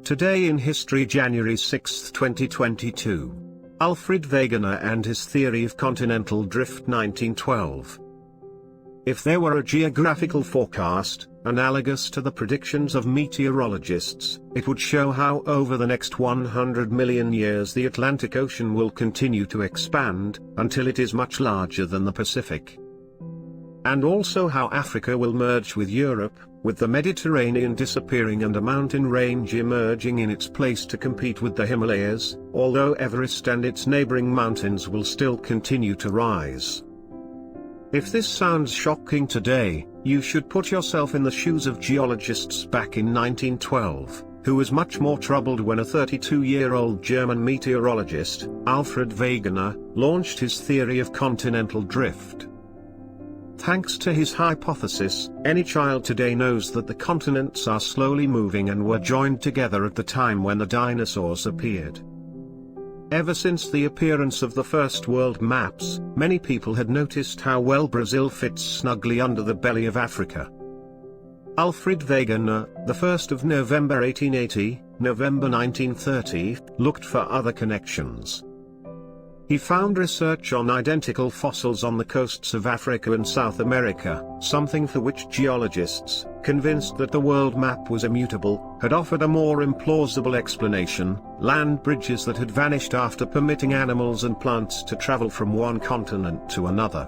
Today in History, January 6, 2022. Alfred Wegener and his theory of continental drift 1912. If there were a geographical forecast, analogous to the predictions of meteorologists, it would show how over the next 100 million years the Atlantic Ocean will continue to expand, until it is much larger than the Pacific. And also how Africa will merge with Europe, with the Mediterranean disappearing and a mountain range emerging in its place to compete with the Himalayas, although Everest and its neighboring mountains will still continue to rise. If this sounds shocking today, you should put yourself in the shoes of geologists back in 1912, who was much more troubled when a 32-year-old German meteorologist, Alfred Wegener, launched his theory of continental drift. Thanks to his hypothesis, any child today knows that the continents are slowly moving and were joined together at the time when the dinosaurs appeared. Ever since the appearance of the first world maps, many people had noticed how well Brazil fits snugly under the belly of Africa. Alfred Wegener, the 1st of November 1880, November 1930, looked for other connections. He found research on identical fossils on the coasts of Africa and South America, something for which geologists, convinced that the world map was immutable, had offered a more implausible explanation: land bridges that had vanished after permitting animals and plants to travel from one continent to another.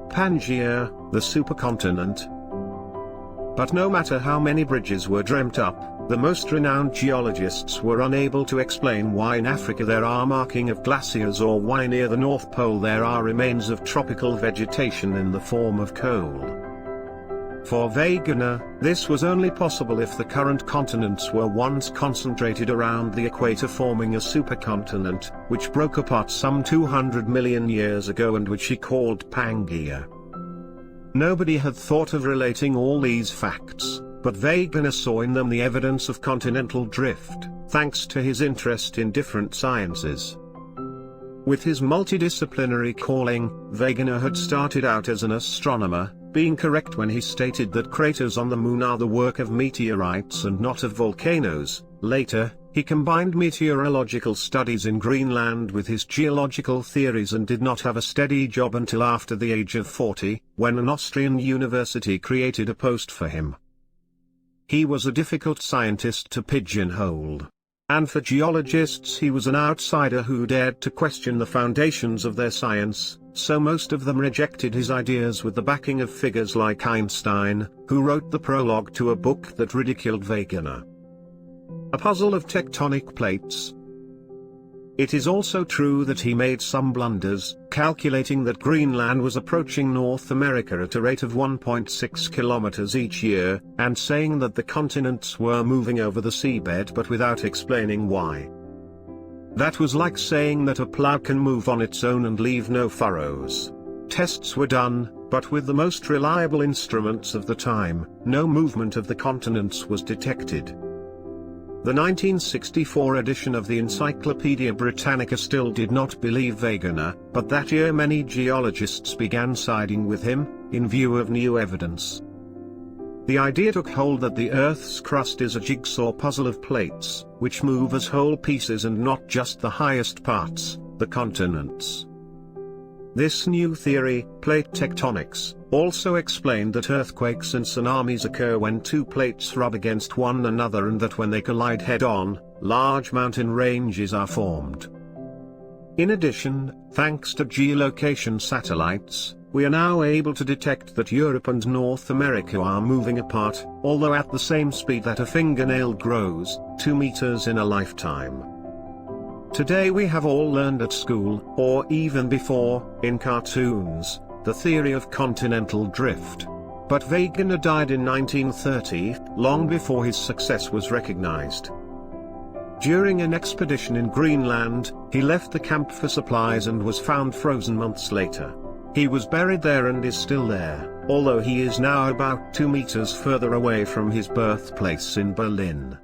Pangaea, the supercontinent. But no matter how many bridges were dreamt up, the most renowned geologists were unable to explain why in Africa there are marking of glaciers, or why near the North Pole there are remains of tropical vegetation in the form of coal. For Wegener, this was only possible if the current continents were once concentrated around the equator, forming a supercontinent, which broke apart some 200 million years ago and which he called Pangaea. Nobody had thought of relating all these facts, but Wegener saw in them the evidence of continental drift, thanks to his interest in different sciences. With his multidisciplinary calling, Wegener had started out as an astronomer, being correct when he stated that craters on the moon are the work of meteorites and not of volcanoes. Later, he combined meteorological studies in Greenland with his geological theories and did not have a steady job until after the age of 40, when an Austrian university created a post for him. He was a difficult scientist to pigeonhole. And for geologists he was an outsider who dared to question the foundations of their science, so most of them rejected his ideas with the backing of figures like Einstein, who wrote the prologue to a book that ridiculed Wegener. A puzzle of tectonic plates. It is also true that he made some blunders, calculating that Greenland was approaching North America at a rate of 1.6 kilometers each year, and saying that the continents were moving over the seabed, but without explaining why. That was like saying that a plow can move on its own and leave no furrows. Tests were done, but with the most reliable instruments of the time, no movement of the continents was detected. The 1964 edition of the Encyclopaedia Britannica still did not believe Wegener, but that year many geologists began siding with him, in view of new evidence. The idea took hold that the Earth's crust is a jigsaw puzzle of plates, which move as whole pieces and not just the highest parts, the continents. This new theory, plate tectonics, also explained that earthquakes and tsunamis occur when two plates rub against one another, and that when they collide head-on, large mountain ranges are formed. In addition, thanks to geolocation satellites, we are now able to detect that Europe and North America are moving apart, although at the same speed that a fingernail grows, 2 meters in a lifetime. Today we have all learned at school, or even before, in cartoons, the theory of continental drift. But Wegener died in 1930, long before his success was recognized. During an expedition in Greenland, he left the camp for supplies and was found frozen months later. He was buried there and is still there, although he is now about 2 meters further away from his birthplace in Berlin.